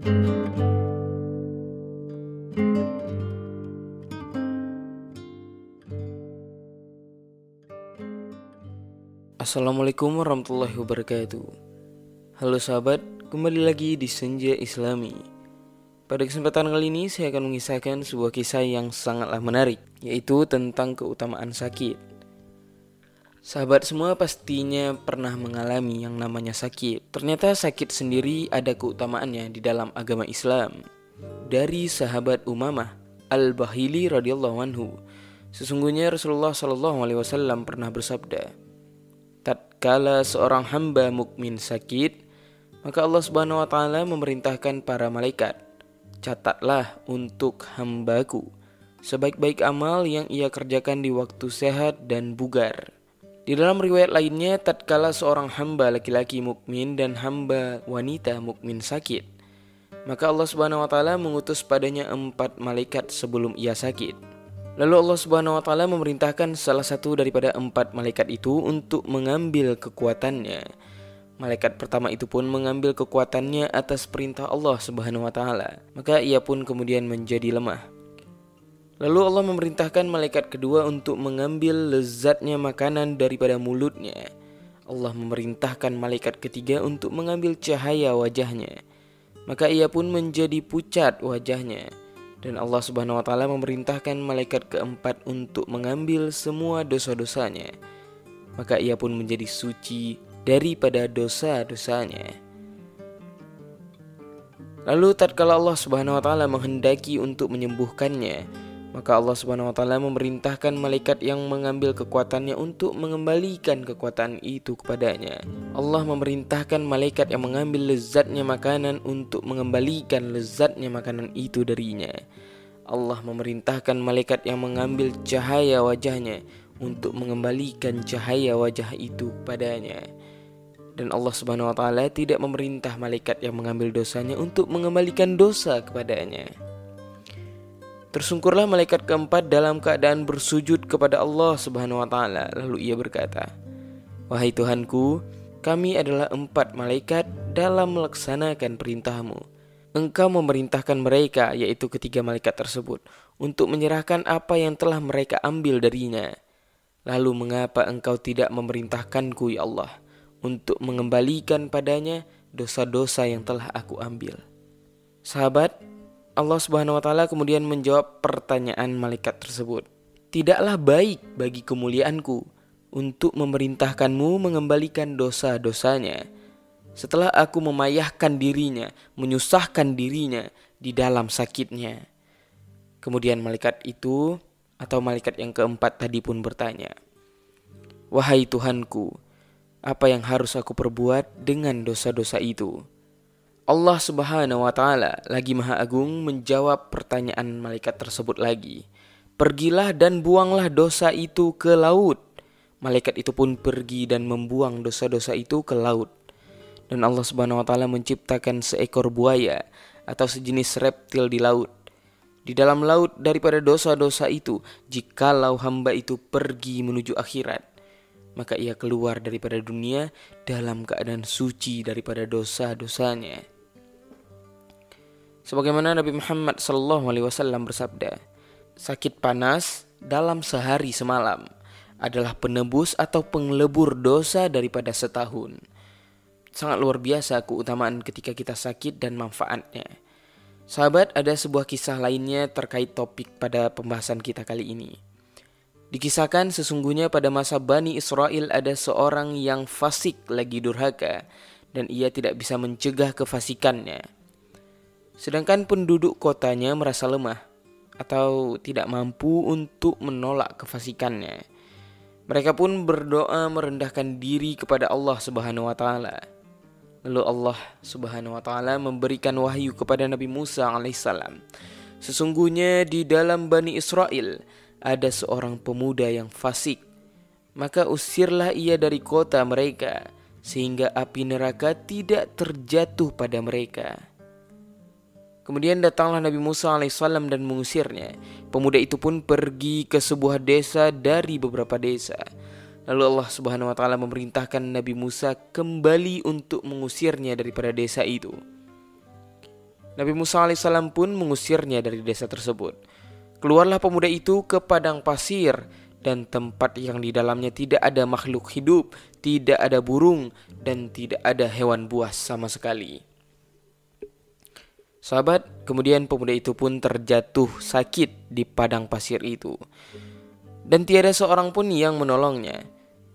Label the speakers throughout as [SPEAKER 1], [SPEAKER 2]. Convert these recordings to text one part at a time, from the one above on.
[SPEAKER 1] Assalamualaikum warahmatullahi wabarakatuh. Halo sahabat, kembali lagi di Senja Islami. Pada kesempatan kali ini saya akan mengisahkan sebuah kisah yang sangatlah menarik, yaitu tentang keutamaan sakit. Sahabat semua pastinya pernah mengalami yang namanya sakit. Ternyata sakit sendiri ada keutamaannya di dalam agama Islam. Dari sahabat Umamah Al-Bahili radhiyallahu anhu, sesungguhnya Rasulullah SAW pernah bersabda, tatkala seorang hamba mukmin sakit, maka Allah Subhanahu wa taala memerintahkan para malaikat, catatlah untuk hambaku sebaik-baik amal yang ia kerjakan di waktu sehat dan bugar. Di dalam riwayat lainnya, tatkala seorang hamba laki-laki mukmin dan hamba wanita mukmin sakit, maka Allah Subhanahu wa taala mengutus padanya 4 malaikat sebelum ia sakit. Lalu Allah Subhanahu wa taala memerintahkan salah satu daripada 4 malaikat itu untuk mengambil kekuatannya. Malaikat pertama itu pun mengambil kekuatannya atas perintah Allah Subhanahu wa taala. Maka ia pun kemudian menjadi lemah. Lalu Allah memerintahkan malaikat kedua untuk mengambil lezatnya makanan daripada mulutnya. Allah memerintahkan malaikat ketiga untuk mengambil cahaya wajahnya. Maka ia pun menjadi pucat wajahnya. Dan Allah Subhanahu wa taala memerintahkan malaikat keempat untuk mengambil semua dosa-dosanya. Maka ia pun menjadi suci daripada dosa-dosanya. Lalu tatkala Allah Subhanahu wa taala menghendaki untuk menyembuhkannya, maka Allah Subhanahu wa taala memerintahkan malaikat yang mengambil kekuatannya untuk mengembalikan kekuatan itu kepadanya. Allah memerintahkan malaikat yang mengambil lezatnya makanan untuk mengembalikan lezatnya makanan itu darinya. Allah memerintahkan malaikat yang mengambil cahaya wajahnya untuk mengembalikan cahaya wajah itu kepadanya. Dan Allah Subhanahu wa taala tidak memerintah malaikat yang mengambil dosanya untuk mengembalikan dosa kepadanya. Tersungkurlah malaikat keempat dalam keadaan bersujud kepada Allah Subhanahu wa taala. Lalu ia berkata, wahai Tuhanku, kami adalah 4 malaikat dalam melaksanakan perintahmu. Engkau memerintahkan mereka, yaitu ketiga malaikat tersebut, untuk menyerahkan apa yang telah mereka ambil darinya. Lalu mengapa engkau tidak memerintahkanku ya Allah, untuk mengembalikan padanya dosa-dosa yang telah aku ambil? Sahabat, Allah Subhanahu wa taala kemudian menjawab pertanyaan malaikat tersebut. Tidaklah baik bagi kemuliaanku untuk memerintahkanmu mengembalikan dosa-dosanya setelah aku memayahkan dirinya, menyusahkan dirinya di dalam sakitnya. Kemudian malaikat itu atau malaikat yang keempat tadi pun bertanya, wahai Tuhanku, apa yang harus aku perbuat dengan dosa-dosa itu? Allah Subhanahu wa taala lagi Maha Agung menjawab pertanyaan malaikat tersebut lagi. Pergilah dan buanglah dosa itu ke laut. Malaikat itu pun pergi dan membuang dosa-dosa itu ke laut. Dan Allah Subhanahu wa taala menciptakan seekor buaya atau sejenis reptil di laut. Di dalam laut daripada dosa-dosa itu, jikalau hamba itu pergi menuju akhirat, maka ia keluar daripada dunia dalam keadaan suci daripada dosa-dosanya. Sebagaimana Nabi Muhammad SAW bersabda, sakit panas dalam sehari semalam adalah penebus atau penglebur dosa daripada setahun. Sangat luar biasa keutamaan ketika kita sakit dan manfaatnya. Sahabat, ada sebuah kisah lainnya terkait topik pada pembahasan kita kali ini. Dikisahkan sesungguhnya pada masa Bani Israel ada seorang yang fasik lagi durhaka dan ia tidak bisa mencegah kefasikannya. Sedangkan penduduk kotanya merasa lemah atau tidak mampu untuk menolak kefasikannya. Mereka pun berdoa merendahkan diri kepada Allah Subhanahu wa taala. Lalu Allah Subhanahu wa taala memberikan wahyu kepada Nabi Musa alaihissalam. Sesungguhnya di dalam Bani Israel ada seorang pemuda yang fasik. Maka usirlah ia dari kota mereka, sehingga api neraka tidak terjatuh pada mereka. Kemudian datanglah Nabi Musa alaihissalam dan mengusirnya. Pemuda itu pun pergi ke sebuah desa dari beberapa desa. Lalu Allah Subhanahu wa taala memerintahkan Nabi Musa kembali untuk mengusirnya daripada desa itu. Nabi Musa alaihissalam pun mengusirnya dari desa tersebut. Keluarlah pemuda itu ke padang pasir dan tempat yang di dalamnya tidak ada makhluk hidup, tidak ada burung, dan tidak ada hewan buas sama sekali. Sahabat, kemudian pemuda itu pun terjatuh sakit di padang pasir itu. Dan tiada seorang pun yang menolongnya.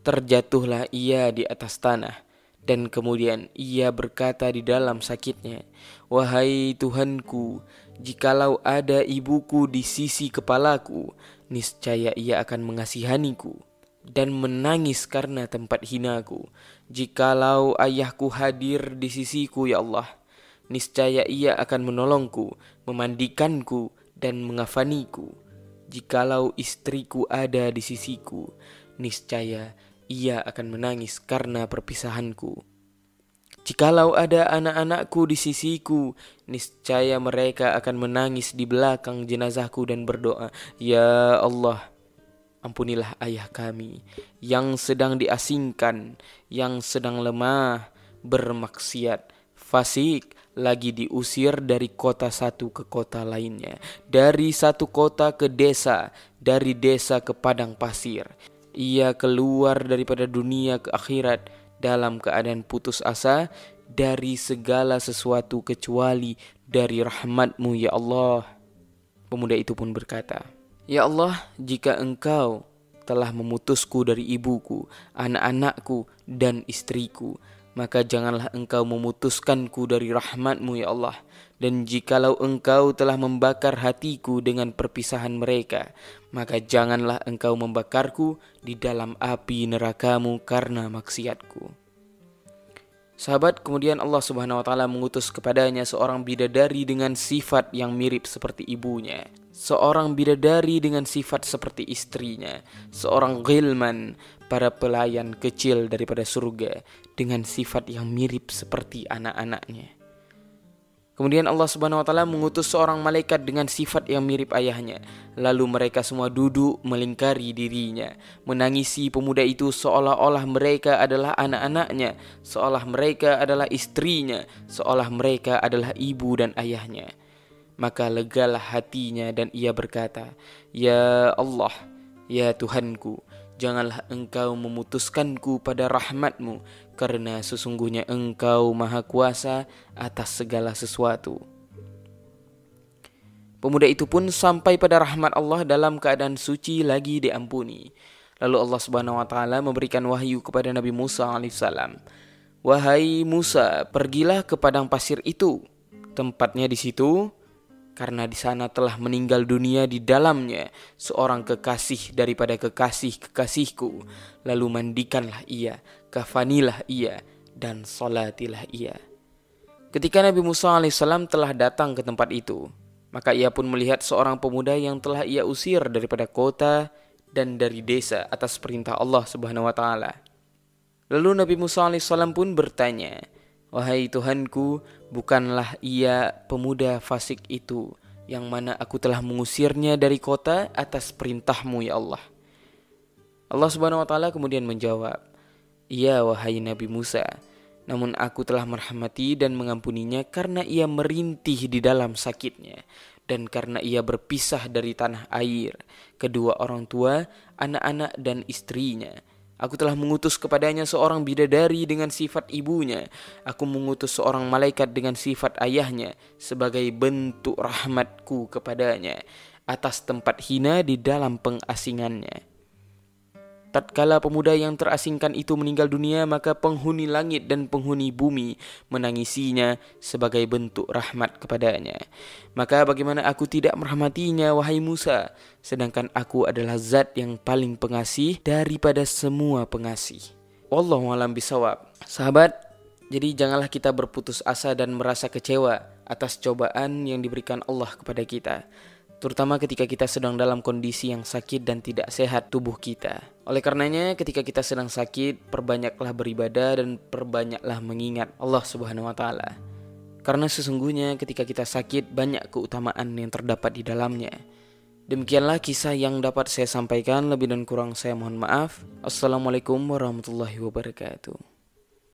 [SPEAKER 1] Terjatuhlah ia di atas tanah. Dan kemudian ia berkata di dalam sakitnya, "Wahai Tuhanku, jikalau ada ibuku di sisi kepalaku, niscaya ia akan mengasihaniku." Dan menangis karena tempat hinaku. "Jikalau ayahku hadir di sisiku, ya Allah, niscaya ia akan menolongku, memandikanku, dan mengafaniku. Jikalau istriku ada di sisiku, niscaya ia akan menangis karena perpisahanku. Jikalau ada anak-anakku di sisiku, niscaya mereka akan menangis di belakang jenazahku dan berdoa, 'Ya Allah, ampunilah ayah kami yang sedang diasingkan, yang sedang lemah, bermaksiat, fasik, lagi diusir dari kota satu ke kota lainnya, dari satu kota ke desa, dari desa ke padang pasir. Ia keluar daripada dunia ke akhirat dalam keadaan putus asa dari segala sesuatu kecuali dari rahmat-Mu, ya Allah.' Pemuda itu pun berkata, 'Ya Allah, jika Engkau telah memutusku dari ibuku, anak-anakku, dan istriku, maka janganlah Engkau memutuskanku dari rahmat-Mu, ya Allah. Dan jikalau Engkau telah membakar hatiku dengan perpisahan mereka, maka janganlah Engkau membakarku di dalam api neraka-Mu karena maksiatku.' Sahabat, kemudian Allah Subhanahu wa taala mengutus kepadanya seorang bidadari dengan sifat yang mirip seperti ibunya, seorang bidadari dengan sifat seperti istrinya, seorang ghilman, para pelayan kecil daripada surga dengan sifat yang mirip seperti anak-anaknya. Kemudian Allah Subhanahu wa taala mengutus seorang malaikat dengan sifat yang mirip ayahnya. Lalu mereka semua duduk melingkari dirinya, menangisi pemuda itu seolah-olah mereka adalah anak-anaknya, seolah mereka adalah istrinya, seolah mereka adalah ibu dan ayahnya. Maka legalah hatinya dan ia berkata, 'Ya Allah, ya Tuhanku, janganlah Engkau memutuskanku pada rahmat-Mu, karena sesungguhnya Engkau Maha Kuasa atas segala sesuatu.' Pemuda itu pun sampai pada rahmat Allah dalam keadaan suci lagi diampuni. Lalu Allah Subhanahu wa taala memberikan wahyu kepada Nabi Musa alaihissalam, 'Wahai Musa, pergilah ke padang pasir itu. Tempatnya di situ, karena di sana telah meninggal dunia di dalamnya seorang kekasih daripada kekasih-kekasihku. Lalu mandikanlah ia, kafanilah ia, dan salatilah ia.' Ketika Nabi Musa alaihissalam telah datang ke tempat itu, maka ia pun melihat seorang pemuda yang telah ia usir daripada kota dan dari desa atas perintah Allah Subhanahu wa taala. Lalu Nabi Musa alaihissalam pun bertanya, 'Wahai Tuhanku, bukanlah ia pemuda fasik itu yang mana aku telah mengusirnya dari kota atas perintah-Mu, ya Allah?' Allah Subhanahu wa taala kemudian menjawab, 'Iya, wahai Nabi Musa, namun aku telah merahmati dan mengampuninya karena ia merintih di dalam sakitnya, dan karena ia berpisah dari tanah air, kedua orang tua, anak-anak, dan istrinya. Aku telah mengutus kepadanya seorang bidadari dengan sifat ibunya. Aku mengutus seorang malaikat dengan sifat ayahnya sebagai bentuk rahmatku kepadanya atas tempat hina di dalam pengasingannya. Tatkala pemuda yang terasingkan itu meninggal dunia, maka penghuni langit dan penghuni bumi menangisinya sebagai bentuk rahmat kepadanya. Maka bagaimana aku tidak merahmatinya, wahai Musa, sedangkan aku adalah zat yang paling pengasih daripada semua pengasih. Wallahu a'lam bishawab. Sahabat, jadi janganlah kita berputus asa dan merasa kecewa atas cobaan yang diberikan Allah kepada kita, terutama ketika kita sedang dalam kondisi yang sakit dan tidak sehat tubuh kita. Oleh karenanya, ketika kita sedang sakit, perbanyaklah beribadah dan perbanyaklah mengingat Allah Subhanahu wa taala. Karena sesungguhnya ketika kita sakit, banyak keutamaan yang terdapat di dalamnya. Demikianlah kisah yang dapat saya sampaikan, lebih dan kurang saya mohon maaf. Assalamualaikum warahmatullahi wabarakatuh.